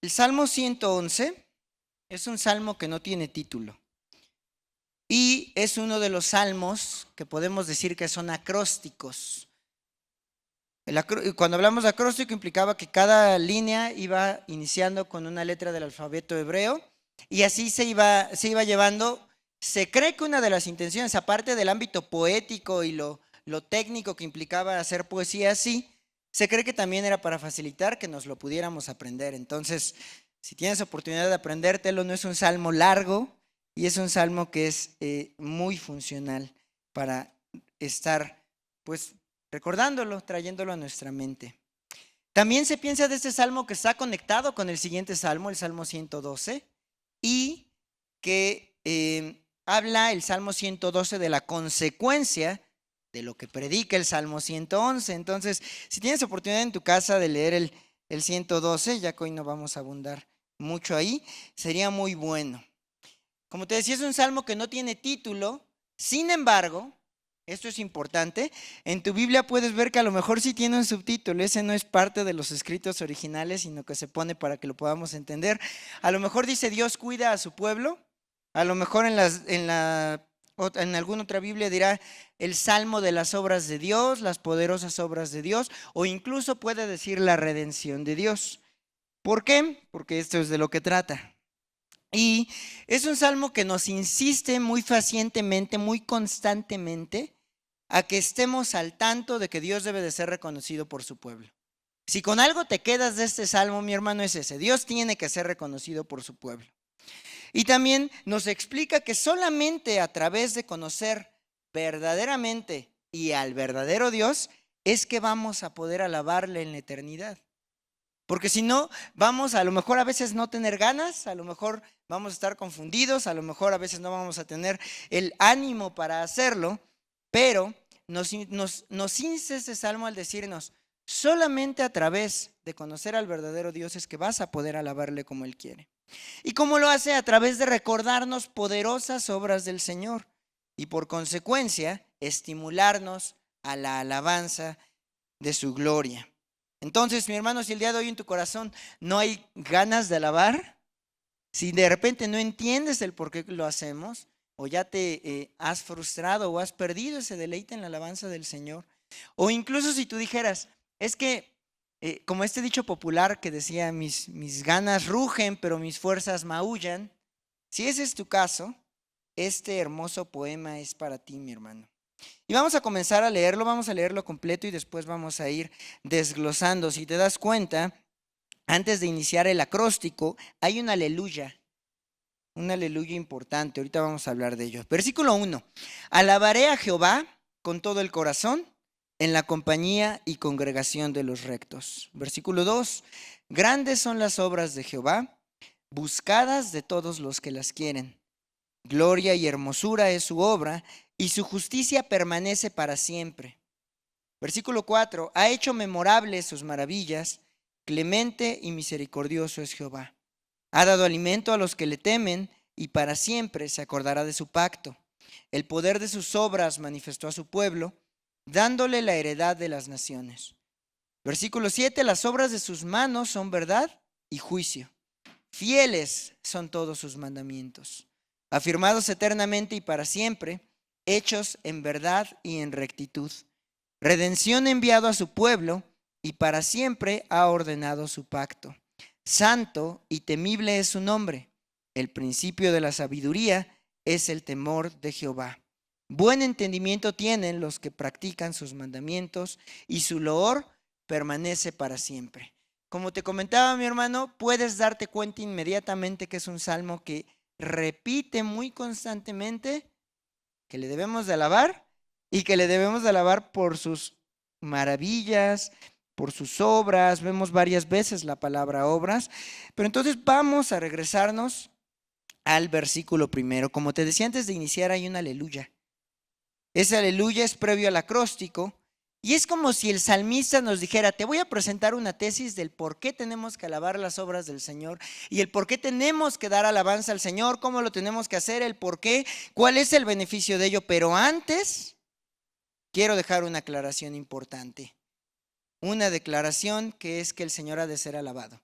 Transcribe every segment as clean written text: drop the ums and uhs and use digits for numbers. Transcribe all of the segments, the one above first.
El Salmo 111 es un salmo que no tiene título y es uno de los salmos que podemos decir que son acrósticos. Cuando hablamos de acróstico implicaba que cada línea iba iniciando con una letra del alfabeto hebreo y así se iba llevando. Se cree que una de las intenciones, aparte del ámbito poético y lo técnico que implicaba hacer poesía así, se cree que también era para facilitar que nos lo pudiéramos aprender. Entonces, si tienes oportunidad de aprendértelo, no es un salmo largo y es un salmo que es muy funcional para estar, pues, recordándolo, trayéndolo a nuestra mente. También se piensa de este salmo que está conectado con el siguiente salmo, el Salmo 112, y que habla el Salmo 112 de la consecuencia de lo que predica el Salmo 111. Entonces, si tienes oportunidad en tu casa de leer el 112, ya que hoy no vamos a abundar mucho ahí, sería muy bueno. Como te decía, es un salmo que no tiene título, sin embargo, esto es importante, en tu Biblia puedes ver que a lo mejor sí tiene un subtítulo, ese no es parte de los escritos originales, sino que se pone para que lo podamos entender. A lo mejor dice Dios cuida a su pueblo, a lo mejor en alguna otra Biblia dirá el salmo de las obras de Dios, las poderosas obras de Dios, o incluso puede decir la redención de Dios. ¿Por qué? Porque esto es de lo que trata. Y es un salmo que nos insiste muy pacientemente, muy constantemente, a que estemos al tanto de que Dios debe de ser reconocido por su pueblo. Si con algo te quedas de este salmo, mi hermano, es ese: Dios tiene que ser reconocido por su pueblo. Y también nos explica que solamente a través de conocer verdaderamente y al verdadero Dios es que vamos a poder alabarle en la eternidad. Porque si no, vamos a lo mejor a veces no tener ganas, a lo mejor vamos a estar confundidos, a lo mejor a veces no vamos a tener el ánimo para hacerlo, pero nos insta ese salmo al decirnos: solamente a través de conocer al verdadero Dios es que vas a poder alabarle como Él quiere. ¿Y cómo lo hace? A través de recordarnos poderosas obras del Señor y por consecuencia estimularnos a la alabanza de su gloria. Entonces, mi hermano, si el día de hoy en tu corazón no hay ganas de alabar, si de repente no entiendes el por qué lo hacemos, o ya te has frustrado o has perdido ese deleite en la alabanza del Señor, o incluso si tú dijeras, es que, como este dicho popular que decía, mis ganas rugen, pero mis fuerzas maullan, si ese es tu caso, este hermoso poema es para ti, mi hermano. Y vamos a comenzar a leerlo, vamos a leerlo completo y después vamos a ir desglosando. Si te das cuenta, antes de iniciar el acróstico, hay un aleluya importante. Ahorita vamos a hablar de ello. Versículo 1. Alabaré a Jehová con todo el corazón en la compañía y congregación de los rectos. Versículo 2. Grandes son las obras de Jehová, buscadas de todos los que las quieren. Gloria y hermosura es su obra, y su justicia permanece para siempre. Versículo 4. Ha hecho memorables sus maravillas, clemente y misericordioso es Jehová. Ha dado alimento a los que le temen, y para siempre se acordará de su pacto. El poder de sus obras manifestó a su pueblo, dándole la heredad de las naciones. Versículo 7. Las obras de sus manos son verdad y juicio. Fieles son todos sus mandamientos, afirmados eternamente y para siempre, hechos en verdad y en rectitud. Redención enviado a su pueblo, y para siempre ha ordenado su pacto. Santo y temible es su nombre. El principio de la sabiduría es el temor de Jehová. Buen entendimiento tienen los que practican sus mandamientos, y su loor permanece para siempre. Como te comentaba, mi hermano, puedes darte cuenta inmediatamente que es un salmo que repite muy constantemente que le debemos de alabar, y que le debemos de alabar por sus maravillas, por sus obras. Vemos varias veces la palabra obras, pero entonces vamos a regresarnos al versículo primero. Como te decía antes de iniciar, hay un aleluya. Ese aleluya es previo al acróstico, y es como si el salmista nos dijera: te voy a presentar una tesis del por qué tenemos que alabar las obras del Señor y el por qué tenemos que dar alabanza al Señor, cómo lo tenemos que hacer, el por qué, cuál es el beneficio de ello. Pero antes quiero dejar una aclaración importante, una declaración que es que el Señor ha de ser alabado.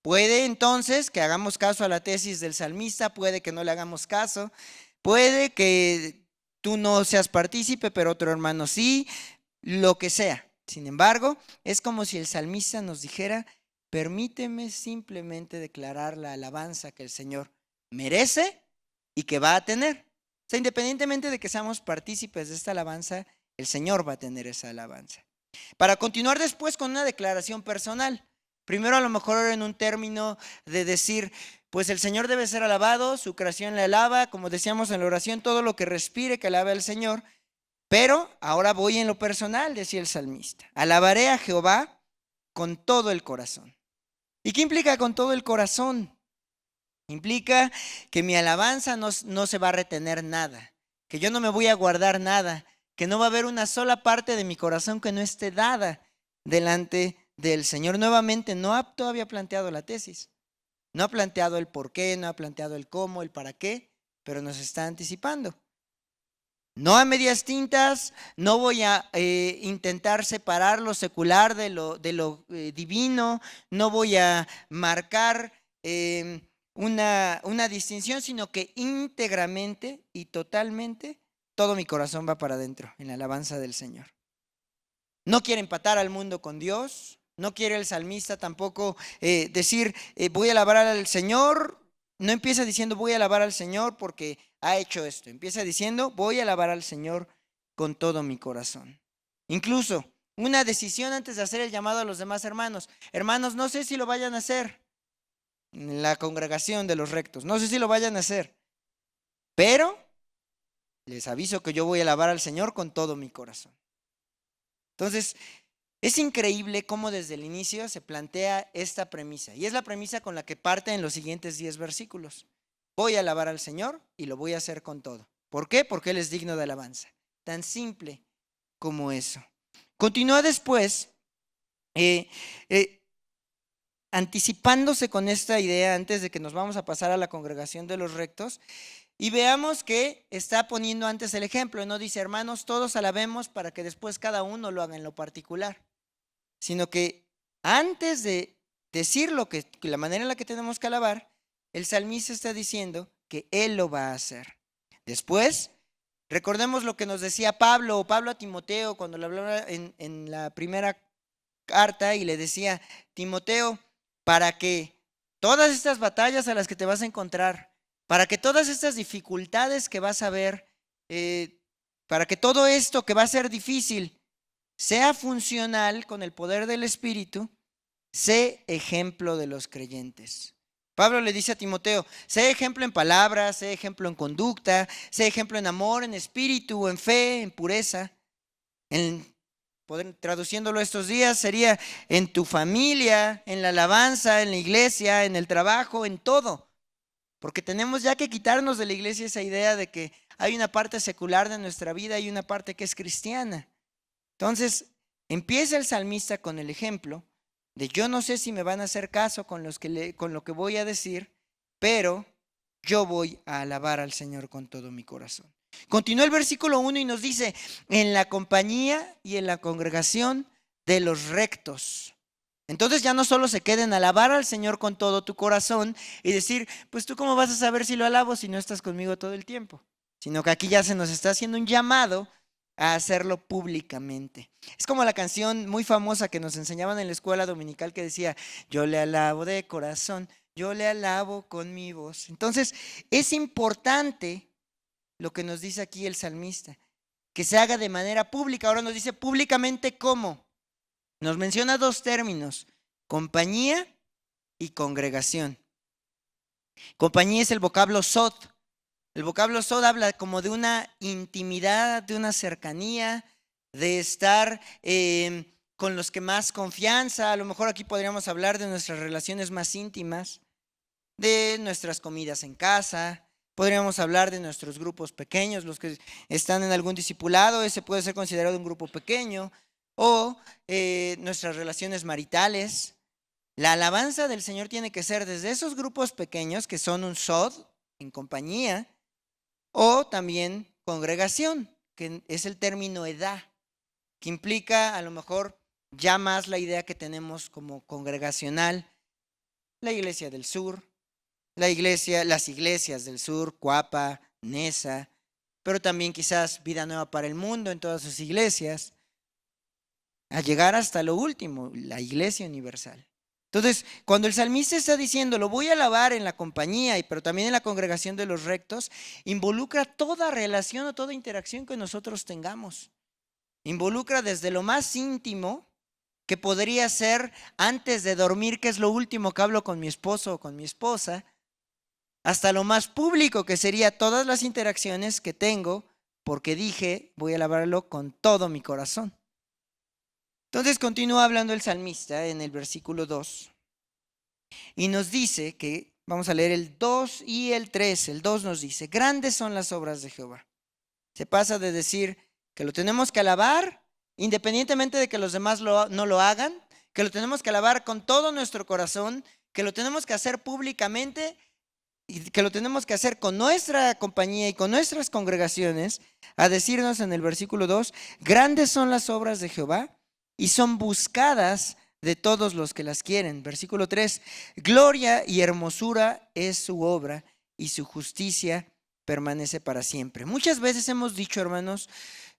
Puede entonces que hagamos caso a la tesis del salmista, puede que no le hagamos caso, puede que tú no seas partícipe, pero otro hermano sí, lo que sea. Sin embargo, es como si el salmista nos dijera: permíteme simplemente declarar la alabanza que el Señor merece y que va a tener. O sea, independientemente de que seamos partícipes de esta alabanza, el Señor va a tener esa alabanza. Para continuar después con una declaración personal. Primero, a lo mejor en un término de decir, pues el Señor debe ser alabado, su creación le alaba, como decíamos en la oración, todo lo que respire que alabe al Señor. Pero ahora voy en lo personal, decía el salmista: alabaré a Jehová con todo el corazón. ¿Y qué implica con todo el corazón? Implica que mi alabanza no se va a retener nada, que yo no me voy a guardar nada, que no va a haber una sola parte de mi corazón que no esté dada delante del Señor. Nuevamente, no ha todavía planteado la tesis, no ha planteado el por qué, no ha planteado el cómo, el para qué, pero nos está anticipando. No a medias tintas, no voy a intentar separar lo secular de lo divino, no voy a marcar una distinción, sino que íntegramente y totalmente todo mi corazón va para adentro en la alabanza del Señor. No quiere empatar al mundo con Dios, no quiere el salmista tampoco decir voy a alabar al Señor. No empieza diciendo voy a alabar al Señor porque ha hecho esto. Empieza diciendo voy a alabar al Señor con todo mi corazón. Incluso una decisión antes de hacer el llamado a los demás hermanos. Hermanos, no sé si lo vayan a hacer en la congregación de los rectos. No sé si lo vayan a hacer. Pero les aviso que yo voy a alabar al Señor con todo mi corazón. Entonces, es increíble cómo desde el inicio se plantea esta premisa. Y es la premisa con la que parte en los siguientes 10 versículos. Voy a alabar al Señor y lo voy a hacer con todo. ¿Por qué? Porque Él es digno de alabanza. Tan simple como eso. Continúa después anticipándose con esta idea antes de que nos vamos a pasar a la congregación de los rectos. Y veamos que está poniendo antes el ejemplo. No dice, hermanos, todos alabemos para que después cada uno lo haga en lo particular. Sino que antes de decir la manera en la que tenemos que alabar, el salmista está diciendo que Él lo va a hacer. Después, recordemos lo que nos decía Pablo a Timoteo cuando le hablaba en la primera carta y le decía: Timoteo, para que todas estas batallas a las que te vas a encontrar, para que todas estas dificultades que vas a ver, para que todo esto que va a ser difícil sea funcional con el poder del Espíritu, sé ejemplo de los creyentes. Pablo le dice a Timoteo: sé ejemplo en palabras, sé ejemplo en conducta, sé ejemplo en amor, en espíritu, en fe, en pureza. Traduciéndolo estos días sería en tu familia, en la alabanza, en la iglesia, en el trabajo, en todo. Porque tenemos ya que quitarnos de la iglesia esa idea de que hay una parte secular de nuestra vida y una parte que es cristiana. Entonces, empieza el salmista con el ejemplo de: yo no sé si me van a hacer caso con lo que voy a decir, pero yo voy a alabar al Señor con todo mi corazón. Continúa el versículo 1 y nos dice: en la compañía y en la congregación de los rectos. Entonces ya no solo se queda en alabar al Señor con todo tu corazón y decir, pues tú cómo vas a saber si lo alabo si no estás conmigo todo el tiempo, sino que aquí ya se nos está haciendo un llamado a hacerlo públicamente. Es como la canción muy famosa que nos enseñaban en la escuela dominical que decía: yo le alabo de corazón, yo le alabo con mi voz. Entonces es importante lo que nos dice aquí el salmista, que se haga de manera pública. Ahora nos dice públicamente cómo. Nos menciona dos términos: compañía y congregación. Compañía es el vocablo sod. El vocablo sod habla como de una intimidad, de una cercanía, de estar con los que más confianza. A lo mejor aquí podríamos hablar de nuestras relaciones más íntimas, de nuestras comidas en casa. Podríamos hablar de nuestros grupos pequeños, los que están en algún discipulado, ese puede ser considerado un grupo pequeño, o nuestras relaciones maritales. La alabanza del Señor tiene que ser desde esos grupos pequeños que son un sod, en compañía, o también congregación, que es el término edad, que implica a lo mejor ya más la idea que tenemos como congregacional. la iglesia del sur, las iglesias del sur, Cuapa, Nesa, pero también quizás Vida Nueva para el Mundo en todas sus iglesias, a llegar hasta lo último, la iglesia universal. Entonces, cuando el salmista está diciendo, lo voy a alabar en la compañía, pero también en la congregación de los rectos, involucra toda relación o toda interacción que nosotros tengamos. Involucra desde lo más íntimo, que podría ser antes de dormir, que es lo último que hablo con mi esposo o con mi esposa, hasta lo más público, que sería todas las interacciones que tengo, porque dije, voy a alabarlo con todo mi corazón. Entonces continúa hablando el salmista en el versículo 2 y nos dice que, vamos a leer el 2 y el 3, el 2 nos dice, grandes son las obras de Jehová. Se pasa de decir que lo tenemos que alabar independientemente de que los demás no lo hagan, que lo tenemos que alabar con todo nuestro corazón, que lo tenemos que hacer públicamente y que lo tenemos que hacer con nuestra compañía y con nuestras congregaciones, a decirnos en el versículo 2, grandes son las obras de Jehová y son buscadas de todos los que las quieren. Versículo 3, gloria y hermosura es su obra y su justicia permanece para siempre. Muchas veces hemos dicho, hermanos,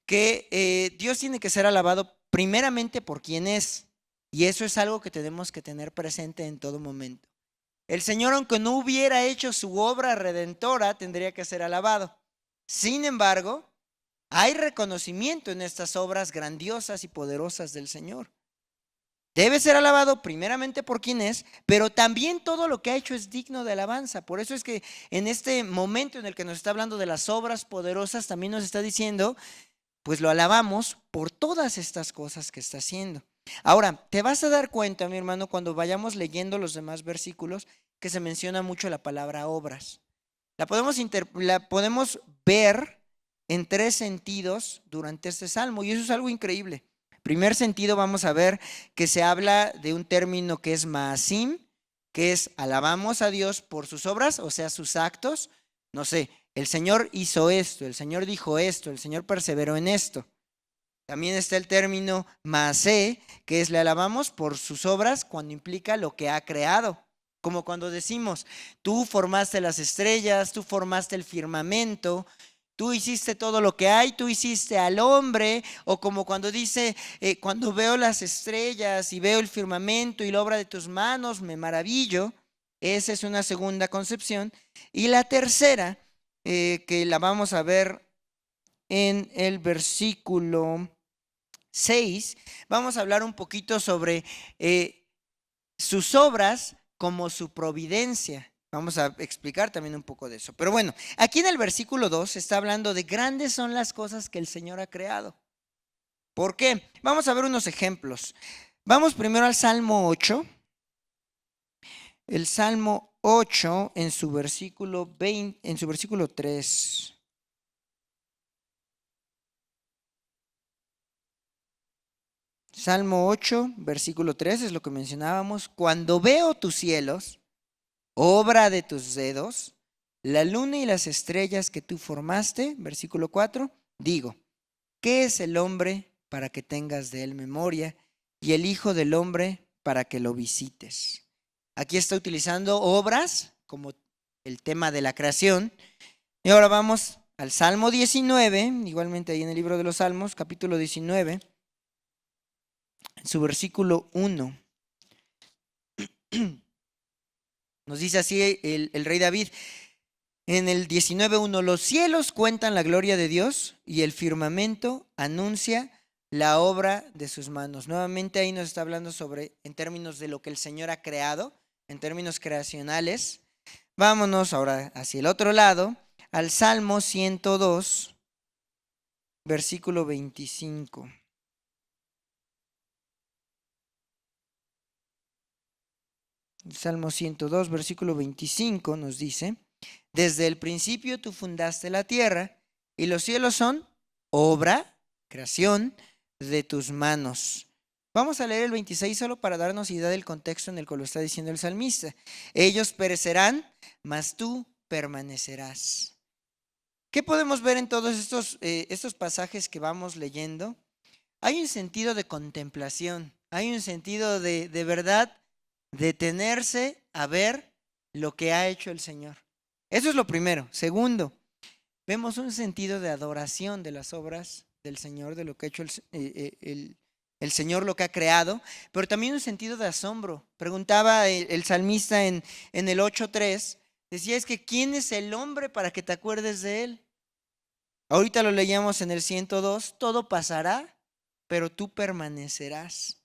que Dios tiene que ser alabado primeramente por quien es, y eso es algo que tenemos que tener presente en todo momento. El Señor, aunque no hubiera hecho su obra redentora, tendría que ser alabado. Sin embargo, hay reconocimiento en estas obras grandiosas y poderosas del Señor. Debe ser alabado primeramente por quien es, pero también todo lo que ha hecho es digno de alabanza. Por eso es que en este momento en el que nos está hablando de las obras poderosas, también nos está diciendo, pues lo alabamos por todas estas cosas que está haciendo. Ahora, te vas a dar cuenta, mi hermano, cuando vayamos leyendo los demás versículos, que se menciona mucho la palabra obras. La podemos ver en 3 sentidos durante este salmo, y eso es algo increíble. Primer sentido, vamos a ver que se habla de un término que es maasim, que es alabamos a Dios por sus obras, o sea, sus actos. No sé, el Señor hizo esto, el Señor dijo esto, el Señor perseveró en esto. También está el término maasé, que es le alabamos por sus obras cuando implica lo que ha creado. Como cuando decimos, tú formaste las estrellas, tú formaste el firmamento, tú hiciste todo lo que hay, tú hiciste al hombre. O como cuando dice, cuando veo las estrellas y veo el firmamento y la obra de tus manos, me maravillo. Esa es una segunda concepción. Y la tercera, que la vamos a ver en el versículo 6, vamos a hablar un poquito sobre sus obras como su providencia. Vamos a explicar también un poco de eso. Pero bueno, aquí en el versículo 2 está hablando de grandes son las cosas que el Señor ha creado. ¿Por qué? Vamos a ver unos ejemplos. Vamos primero al Salmo 8. El Salmo 8 en su versículo 3. Salmo 8, versículo 3 es lo que mencionábamos. Cuando veo tus cielos, obra de tus dedos, la luna y las estrellas que tú formaste, versículo 4, digo, ¿qué es el hombre para que tengas de él memoria y el hijo del hombre para que lo visites? Aquí está utilizando obras como el tema de la creación. Y ahora vamos al Salmo 19, igualmente ahí en el libro de los Salmos, capítulo 19. En su versículo 1, nos dice así el rey David, en el 19:1, los cielos cuentan la gloria de Dios y el firmamento anuncia la obra de sus manos. Nuevamente ahí nos está hablando sobre, en términos de lo que el Señor ha creado, en términos creacionales. Vámonos ahora hacia el otro lado, al Salmo 102, versículo 25. Salmo 102, versículo 25 nos dice, desde el principio tú fundaste la tierra y los cielos son obra, creación de tus manos. Vamos a leer el 26 solo para darnos idea del contexto en el que lo está diciendo el salmista. Ellos perecerán, mas tú permanecerás. ¿Qué podemos ver en todos estos pasajes que vamos leyendo? Hay un sentido de contemplación, hay un sentido de verdad. detenerse a ver lo que ha hecho el Señor. Eso es lo primero. Segundo, vemos un sentido de adoración de las obras del Señor, de lo que ha hecho el Señor, lo que ha creado, pero también un sentido de asombro. Preguntaba el salmista en el 8:3, decía, es que ¿quién es el hombre para que te acuerdes de él? Ahorita lo leíamos en el 102, todo pasará, pero tú permanecerás.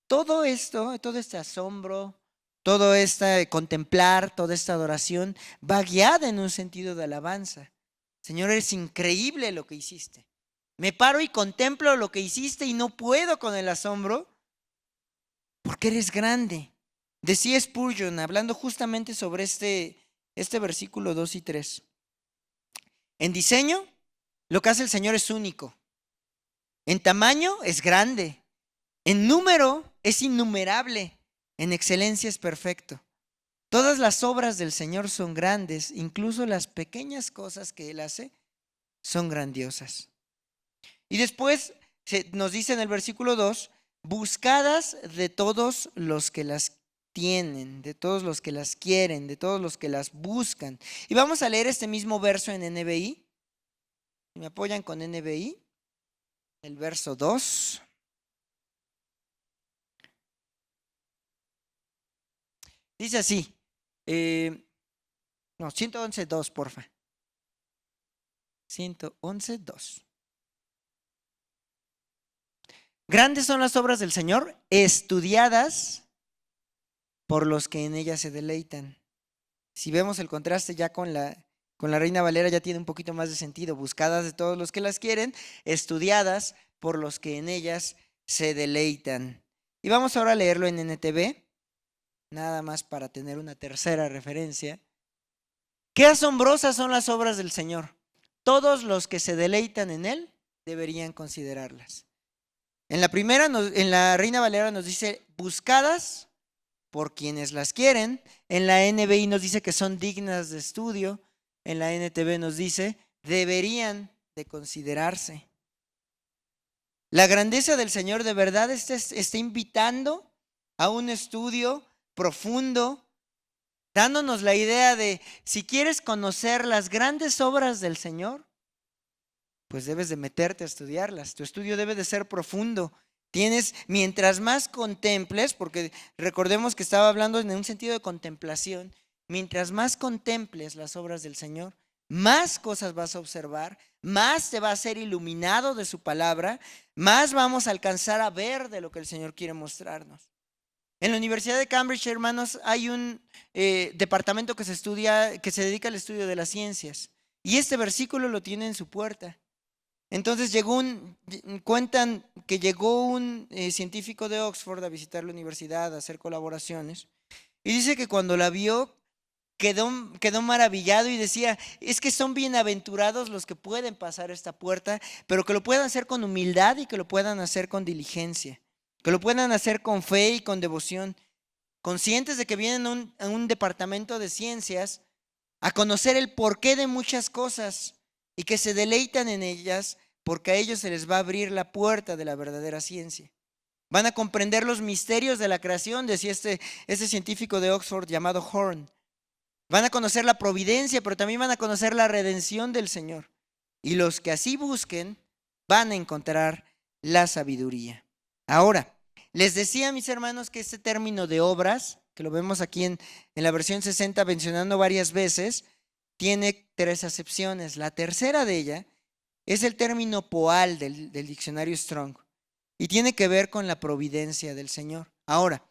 Todo esto, todo este asombro, todo este contemplar, toda esta adoración va guiada en un sentido de alabanza. Señor, es increíble lo que hiciste. Me paro y contemplo lo que hiciste y no puedo con el asombro porque eres grande. Decía Spurgeon, hablando justamente sobre este versículo 2 y 3. En diseño, lo que hace el Señor es único. En tamaño es grande. En número es innumerable. En excelencia es perfecto. Todas las obras del Señor son grandes, incluso las pequeñas cosas que Él hace son grandiosas. Y después nos dice en el versículo 2, buscadas de todos los que las tienen, de todos los que las quieren, de todos los que las buscan. Y vamos a leer este mismo verso en NBI. ¿Me apoyan con NBI? El verso 2. Dice así. 111.2, porfa. 111.2. Grandes son las obras del Señor, estudiadas por los que en ellas se deleitan. Si vemos el contraste ya con la Reina Valera, ya tiene un poquito más de sentido. Buscadas de todos los que las quieren, estudiadas por los que en ellas se deleitan. Y vamos ahora a leerlo en NTV, nada más para tener una tercera referencia. Qué asombrosas son las obras del Señor. Todos los que se deleitan en Él deberían considerarlas. En la primera, en la Reina Valera nos dice buscadas por quienes las quieren. En la NBI nos dice que son dignas de estudio. En la NTV nos dice deberían de considerarse. La grandeza del Señor de verdad está invitando a un estudio profundo, dándonos la idea de si quieres conocer las grandes obras del Señor, pues debes de meterte a estudiarlas. Tu estudio debe de ser profundo. Mientras más contemples, porque recordemos que estaba hablando en un sentido de contemplación, mientras más contemples las obras del Señor, más cosas vas a observar, más te va a ser iluminado de su palabra, más vamos a alcanzar a ver de lo que el Señor quiere mostrarnos. En la Universidad de Cambridge, hermanos, hay un departamento que se dedica al estudio de las ciencias. Y este versículo lo tiene en su puerta. Entonces cuentan que llegó un científico de Oxford a visitar la universidad, a hacer colaboraciones. Y dice que cuando la vio, quedó maravillado y decía, es que son bienaventurados los que pueden pasar esta puerta, pero que lo puedan hacer con humildad y que lo puedan hacer con diligencia, que lo puedan hacer con fe y con devoción, conscientes de que vienen a un departamento de ciencias a conocer el porqué de muchas cosas y que se deleitan en ellas porque a ellos se les va a abrir la puerta de la verdadera ciencia. Van a comprender los misterios de la creación, decía este científico de Oxford llamado Horn. Van a conocer la providencia, pero también van a conocer la redención del Señor. Y los que así busquen van a encontrar la sabiduría. Ahora, les decía, mis hermanos, que este término de obras, que lo vemos aquí en la versión 60 mencionando varias veces, tiene 3 acepciones. La tercera de ella es el término poal del diccionario Strong y tiene que ver con la providencia del Señor. Ahora,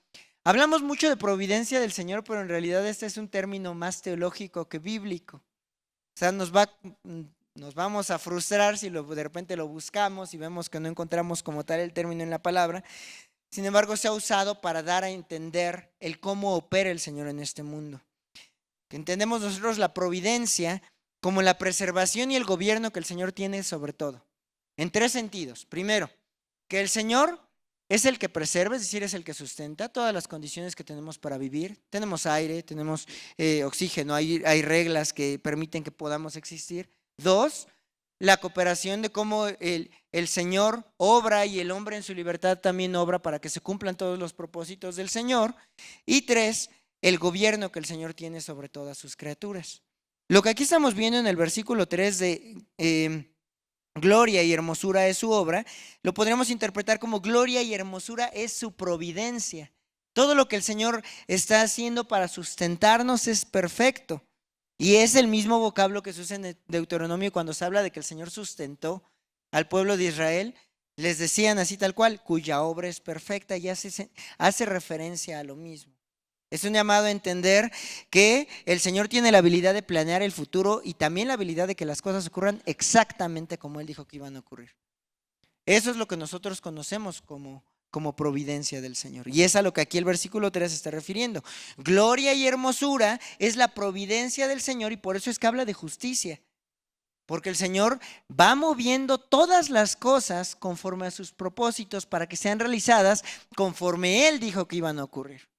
hablamos mucho de providencia del Señor, pero en realidad este es un término más teológico que bíblico. O sea, nos vamos a frustrar si de repente lo buscamos y vemos que no encontramos como tal el término en la palabra. Sin embargo, se ha usado para dar a entender el cómo opera el Señor en este mundo. Entendemos nosotros la providencia como la preservación y el gobierno que el Señor tiene sobre todo. En 3 sentidos. Primero, que el Señor es el que preserva, es decir, es el que sustenta todas las condiciones que tenemos para vivir. Tenemos aire, tenemos oxígeno, hay reglas que permiten que podamos existir. 2, la cooperación de cómo el Señor obra y el hombre en su libertad también obra para que se cumplan todos los propósitos del Señor. Y 3, el gobierno que el Señor tiene sobre todas sus criaturas. Lo que aquí estamos viendo en el versículo 3 de gloria y hermosura es su obra, lo podríamos interpretar como gloria y hermosura es su providencia. Todo lo que el Señor está haciendo para sustentarnos es perfecto. Y es el mismo vocablo que se usa en Deuteronomio cuando se habla de que el Señor sustentó al pueblo de Israel. Les decían así tal cual, cuya obra es perfecta, y hace referencia a lo mismo. Es un llamado a entender que el Señor tiene la habilidad de planear el futuro y también la habilidad de que las cosas ocurran exactamente como Él dijo que iban a ocurrir. Eso es lo que nosotros conocemos como providencia del Señor. Y es a lo que aquí el versículo 3 se está refiriendo. Gloria y hermosura es la providencia del Señor y por eso es que habla de justicia. Porque el Señor va moviendo todas las cosas conforme a sus propósitos para que sean realizadas conforme Él dijo que iban a ocurrir.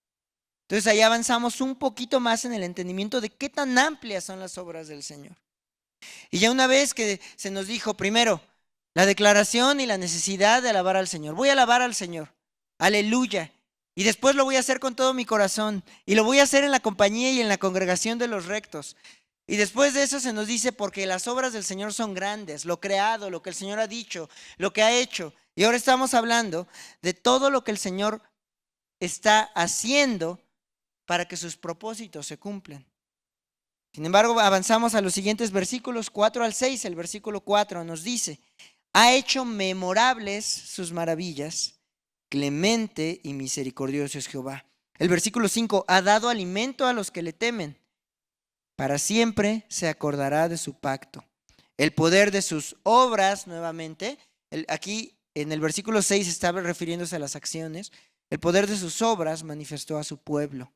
Entonces ahí avanzamos un poquito más en el entendimiento de qué tan amplias son las obras del Señor. Y ya una vez que se nos dijo primero la declaración y la necesidad de alabar al Señor. Voy a alabar al Señor. Aleluya. Y después lo voy a hacer con todo mi corazón. Y lo voy a hacer en la compañía y en la congregación de los rectos. Y después de eso se nos dice porque las obras del Señor son grandes. Lo creado, lo que el Señor ha dicho, lo que ha hecho. Y ahora estamos hablando de todo lo que el Señor está haciendo para que sus propósitos se cumplan. Sin embargo, avanzamos a los siguientes versículos 4 al 6. El versículo 4 nos dice: ha hecho memorables sus maravillas, clemente y misericordioso es Jehová. El versículo 5: ha dado alimento a los que le temen, para siempre se acordará de su pacto. El poder de sus obras, nuevamente, aquí en el versículo 6 estaba refiriéndose a las acciones. El poder de sus obras manifestó a su pueblo,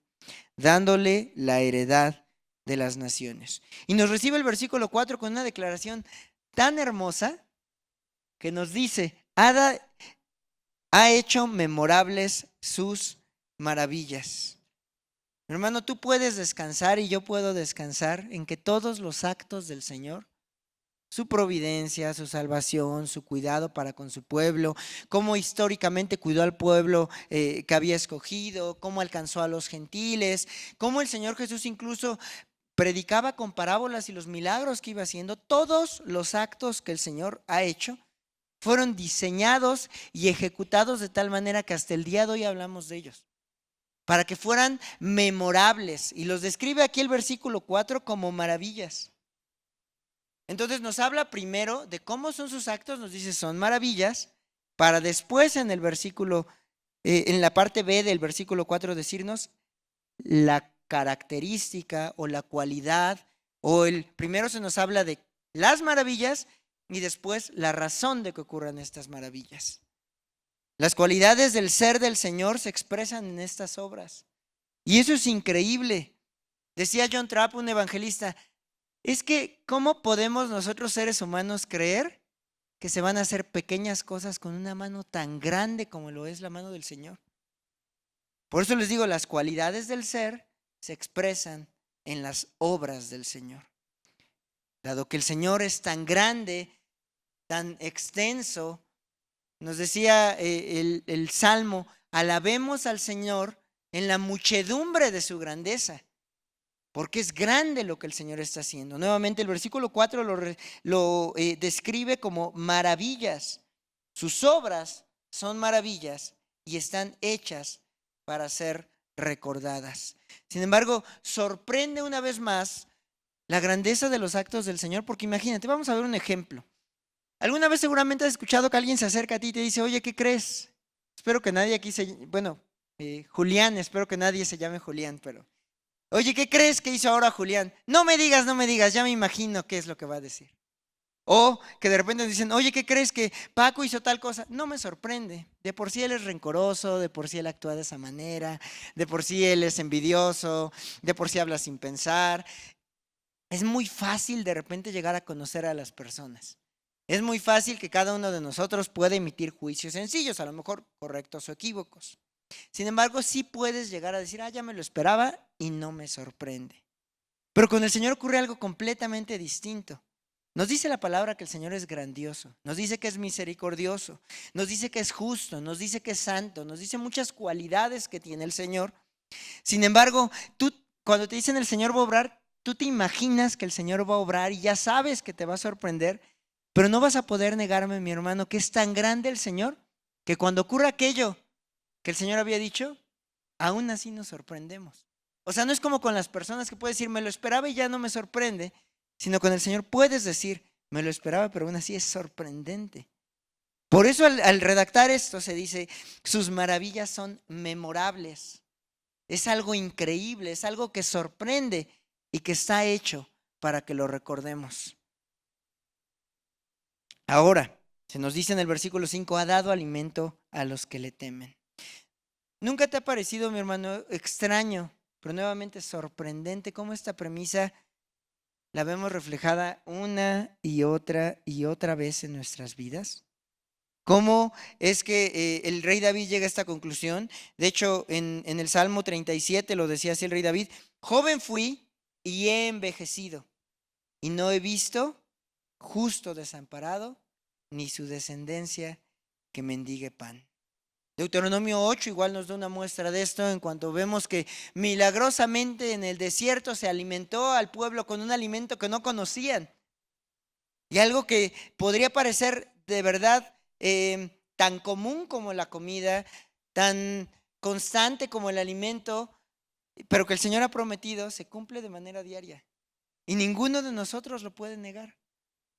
dándole la heredad de las naciones. Y nos recibe el versículo 4 con una declaración tan hermosa que nos dice: ha hecho memorables sus maravillas. Hermano, tú puedes descansar y yo puedo descansar en que todos los actos del Señor, su providencia, su salvación, su cuidado para con su pueblo, cómo históricamente cuidó al pueblo que había escogido, cómo alcanzó a los gentiles, cómo el Señor Jesús incluso predicaba con parábolas y los milagros que iba haciendo. Todos los actos que el Señor ha hecho fueron diseñados y ejecutados de tal manera que hasta el día de hoy hablamos de ellos, para que fueran memorables. Y los describe aquí el versículo 4 como maravillas. Entonces nos habla primero de cómo son sus actos, nos dice son maravillas, para después en el versículo, en la parte B del versículo 4 decirnos la característica o la cualidad, primero se nos habla de las maravillas y después la razón de que ocurran estas maravillas. Las cualidades del ser del Señor se expresan en estas obras. Y eso es increíble. Decía John Trapp, un evangelista, es que ¿cómo podemos nosotros seres humanos creer que se van a hacer pequeñas cosas con una mano tan grande como lo es la mano del Señor? Por eso les digo, las cualidades del ser se expresan en las obras del Señor. Dado que el Señor es tan grande, tan extenso, nos decía el Salmo: alabemos al Señor en la muchedumbre de su grandeza, porque es grande lo que el Señor está haciendo. Nuevamente el versículo 4 lo describe como maravillas. Sus obras son maravillas y están hechas para ser recordadas. Sin embargo, sorprende una vez más la grandeza de los actos del Señor, porque imagínate, vamos a ver un ejemplo. ¿Alguna vez seguramente has escuchado que alguien se acerca a ti y te dice: oye, ¿qué crees? Espero que nadie aquí Julián, espero que nadie se llame Julián, pero oye, ¿qué crees que hizo ahora Julián? No me digas, ya me imagino qué es lo que va a decir. O que de repente dicen: oye, ¿qué crees que Paco hizo tal cosa? No me sorprende. De por sí él es rencoroso, de por sí él actúa de esa manera, de por sí él es envidioso, de por sí habla sin pensar. Es muy fácil de repente llegar a conocer a las personas. Es muy fácil que cada uno de nosotros pueda emitir juicios sencillos, a lo mejor correctos o equívocos. Sin embargo, sí puedes llegar a decir: ya me lo esperaba y no me sorprende. Pero con el Señor ocurre algo completamente distinto. Nos dice la palabra que el Señor es grandioso, nos dice que es misericordioso, nos dice que es justo, nos dice que es santo, nos dice muchas cualidades que tiene el Señor. Sin embargo, tú cuando te dicen el Señor va a obrar, tú te imaginas que el Señor va a obrar y ya sabes que te va a sorprender, pero no vas a poder negarme, mi hermano, que es tan grande el Señor que cuando ocurra aquello que el Señor había dicho, aún así nos sorprendemos. O sea, no es como con las personas que puedes decir, me lo esperaba y ya no me sorprende, sino con el Señor puedes decir, me lo esperaba, pero aún así es sorprendente. Por eso al redactar esto se dice, sus maravillas son memorables. Es algo increíble, es algo que sorprende y que está hecho para que lo recordemos. Ahora, se nos dice en el versículo 5, ha dado alimento a los que le temen. ¿Nunca te ha parecido, mi hermano, extraño, pero nuevamente sorprendente cómo esta premisa la vemos reflejada una y otra vez en nuestras vidas? ¿Cómo es que el rey David llega a esta conclusión? De hecho, en el Salmo 37 lo decía así el rey David, joven fui y he envejecido y no he visto justo desamparado ni su descendencia que mendigue pan. Deuteronomio 8 igual nos da una muestra de esto en cuanto vemos que milagrosamente en el desierto se alimentó al pueblo con un alimento que no conocían. Y algo que podría parecer de verdad tan común como la comida, tan constante como el alimento, pero que el Señor ha prometido, se cumple de manera diaria. Y ninguno de nosotros lo puede negar.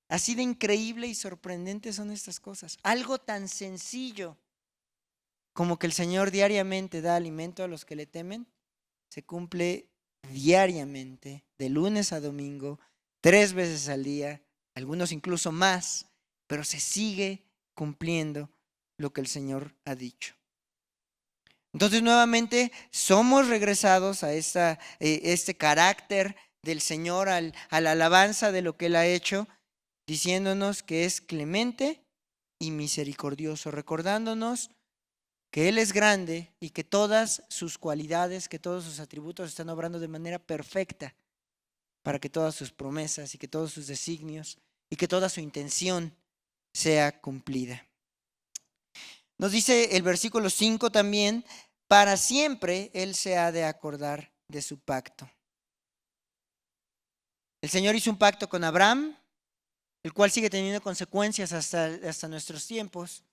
Así de increíble y sorprendente son estas cosas. Algo tan sencillo como que el Señor diariamente da alimento a los que le temen, se cumple diariamente, de lunes a domingo, 3 veces al día, algunos incluso más, pero se sigue cumpliendo lo que el Señor ha dicho. Entonces nuevamente somos regresados a este carácter del Señor, a la alabanza de lo que Él ha hecho, diciéndonos que es clemente y misericordioso, recordándonos que Él es grande y que todas sus cualidades, que todos sus atributos están obrando de manera perfecta para que todas sus promesas y que todos sus designios y que toda su intención sea cumplida. Nos dice el versículo 5 también, para siempre Él se ha de acordar de su pacto. El Señor hizo un pacto con Abraham, el cual sigue teniendo consecuencias hasta nuestros tiempos.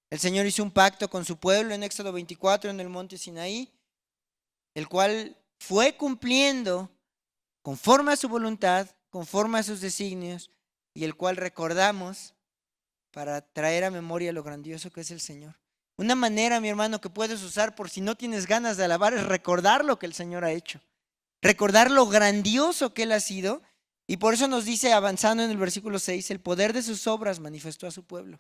El Señor hizo un pacto con su pueblo en Éxodo 24 en el monte Sinaí, el cual fue cumpliendo conforme a su voluntad, conforme a sus designios, y el cual recordamos para traer a memoria lo grandioso que es el Señor. Una manera, mi hermano, que puedes usar por si no tienes ganas de alabar es recordar lo que el Señor ha hecho, recordar lo grandioso que Él ha sido, y por eso nos dice, avanzando en el versículo 6, el poder de sus obras manifestó a su pueblo.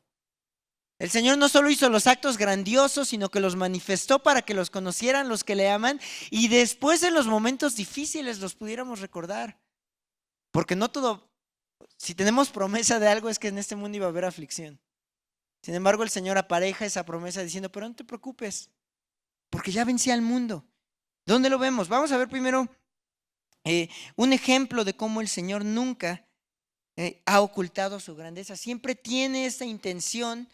El Señor no solo hizo los actos grandiosos, sino que los manifestó para que los conocieran los que le aman y después en los momentos difíciles los pudiéramos recordar. Porque no todo, si tenemos promesa de algo es que en este mundo iba a haber aflicción. Sin embargo, el Señor apareja esa promesa diciendo, pero no te preocupes, porque ya vencí al mundo. ¿Dónde lo vemos? Vamos a ver primero un ejemplo de cómo el Señor nunca ha ocultado su grandeza. Siempre tiene esta intención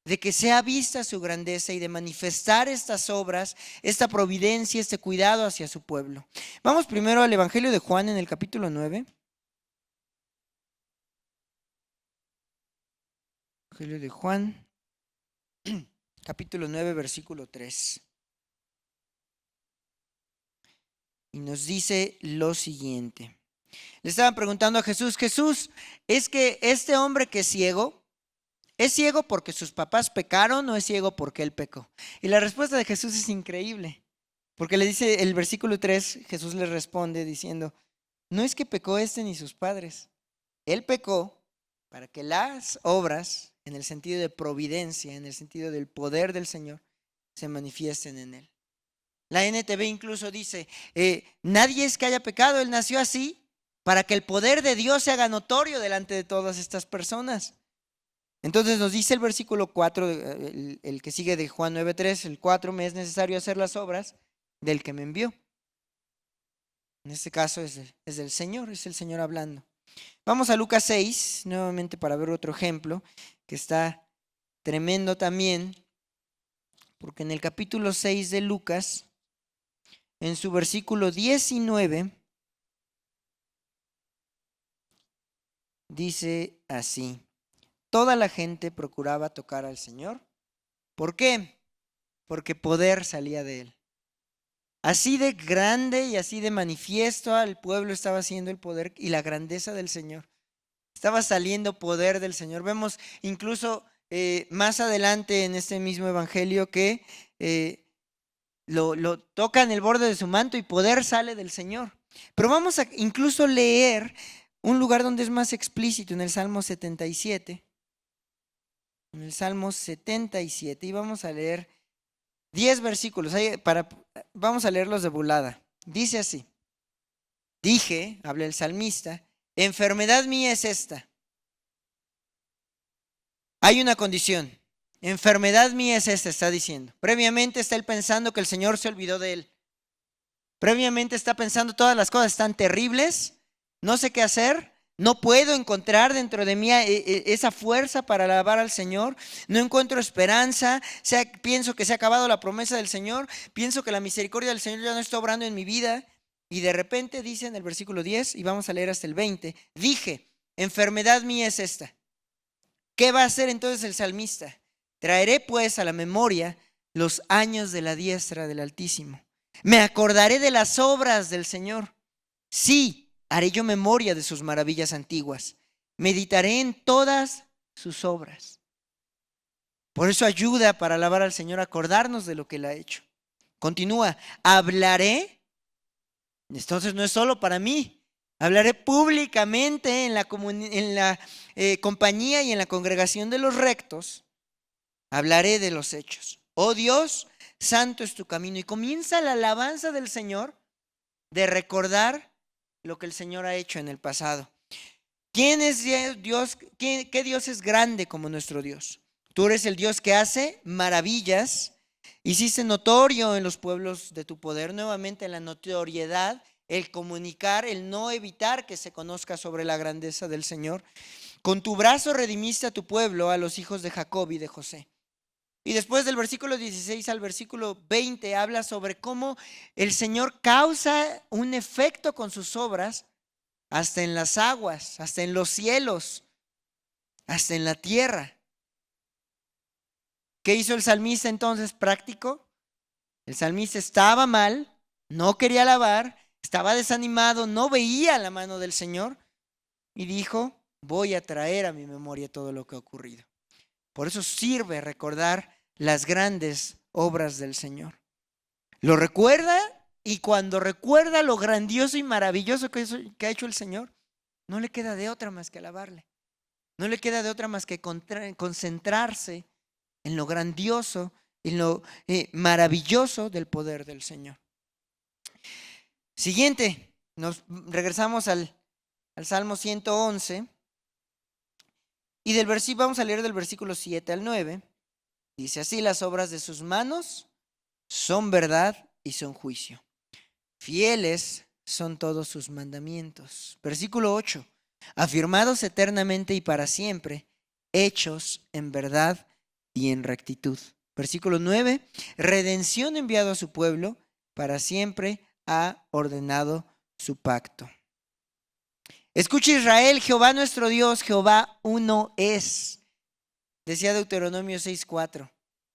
de que sea vista su grandeza y de manifestar estas obras, esta providencia, este cuidado hacia su pueblo. Vamos primero al Evangelio de Juan en el capítulo 9. Evangelio de Juan, capítulo 9, versículo 3. Y nos dice lo siguiente. Le estaban preguntando a Jesús, Jesús, ¿es que este hombre que es ciego porque sus papás pecaron o es ciego porque él pecó? Y la respuesta de Jesús es increíble, porque le dice el versículo 3, Jesús le responde diciendo, no es que pecó este ni sus padres, él pecó para que las obras, en el sentido de providencia, en el sentido del poder del Señor, se manifiesten en él. La NTV incluso dice, nadie es que haya pecado, él nació así para que el poder de Dios se haga notorio delante de todas estas personas. Entonces nos dice el versículo 4, el que sigue de Juan 9:3, el 4, me es necesario hacer las obras del que me envió. En este caso es del Señor, es el Señor hablando. Vamos a Lucas 6, nuevamente para ver otro ejemplo que está tremendo también, porque en el capítulo 6 de Lucas, en su versículo 19, dice así: toda la gente procuraba tocar al Señor. ¿Por qué? Porque poder salía de él. Así de grande y así de manifiesto al pueblo estaba haciendo el poder y la grandeza del Señor. Estaba saliendo poder del Señor. Vemos incluso más adelante en este mismo evangelio que lo toca en el borde de su manto y poder sale del Señor. Pero vamos a incluso leer un lugar donde es más explícito, en el Salmo 77. En el Salmo 77, y vamos a leer 10 versículos. Vamos a leerlos de volada. Dice así: dije, habla el salmista, enfermedad mía es esta. Hay una condición. Enfermedad mía es esta, está diciendo. Previamente está él pensando que el Señor se olvidó de él. Previamente está pensando todas las cosas están terribles, no sé qué hacer, no puedo encontrar dentro de mí esa fuerza para alabar al Señor, no encuentro esperanza, pienso que se ha acabado la promesa del Señor, pienso que la misericordia del Señor ya no está obrando en mi vida. Y de repente dice en el versículo 10, y vamos a leer hasta el 20, dije, enfermedad mía es esta. ¿Qué va a hacer entonces el salmista? Traeré pues a la memoria los años de la diestra del Altísimo. Me acordaré de las obras del Señor. Sí, haré yo memoria de sus maravillas antiguas. Meditaré en todas sus obras. Por eso ayuda para alabar al Señor, acordarnos de lo que Él ha hecho. Continúa, hablaré. Entonces no es solo para mí. Hablaré públicamente en la compañía y en la congregación de los rectos. Hablaré de los hechos. Oh Dios, santo es tu camino. Y comienza la alabanza del Señor de recordar lo que el Señor ha hecho en el pasado. ¿Quién es Dios? ¿Qué Dios es grande como nuestro Dios? Tú eres el Dios que hace maravillas. Hiciste notorio en los pueblos de tu poder, nuevamente la notoriedad, el comunicar, el no evitar que se conozca sobre la grandeza del Señor. Con tu brazo redimiste a tu pueblo, a los hijos de Jacob y de José. Y después del versículo 16 al versículo 20 habla sobre cómo el Señor causa un efecto con sus obras hasta en las aguas, hasta en los cielos, hasta en la tierra. ¿Qué hizo el salmista entonces práctico? El salmista estaba mal, no quería alabar, estaba desanimado, no veía la mano del Señor y dijo, voy a traer a mi memoria todo lo que ha ocurrido. Por eso sirve recordar las grandes obras del Señor. Lo recuerda y cuando recuerda lo grandioso y maravilloso que ha hecho el Señor, no le queda de otra más que alabarle. No le queda de otra más que concentrarse en lo grandioso, en lo maravilloso del poder del Señor. Siguiente, nos regresamos al Salmo 111 y vamos a leer del versículo 7 al 9. Dice así: las obras de sus manos son verdad y son juicio. Fieles son todos sus mandamientos. Versículo 8. Afirmados eternamente y para siempre, hechos en verdad y en rectitud. Versículo 9. Redención enviado a su pueblo, para siempre ha ordenado su pacto. Escucha Israel, Jehová nuestro Dios, Jehová uno es. Decía Deuteronomio 6:4,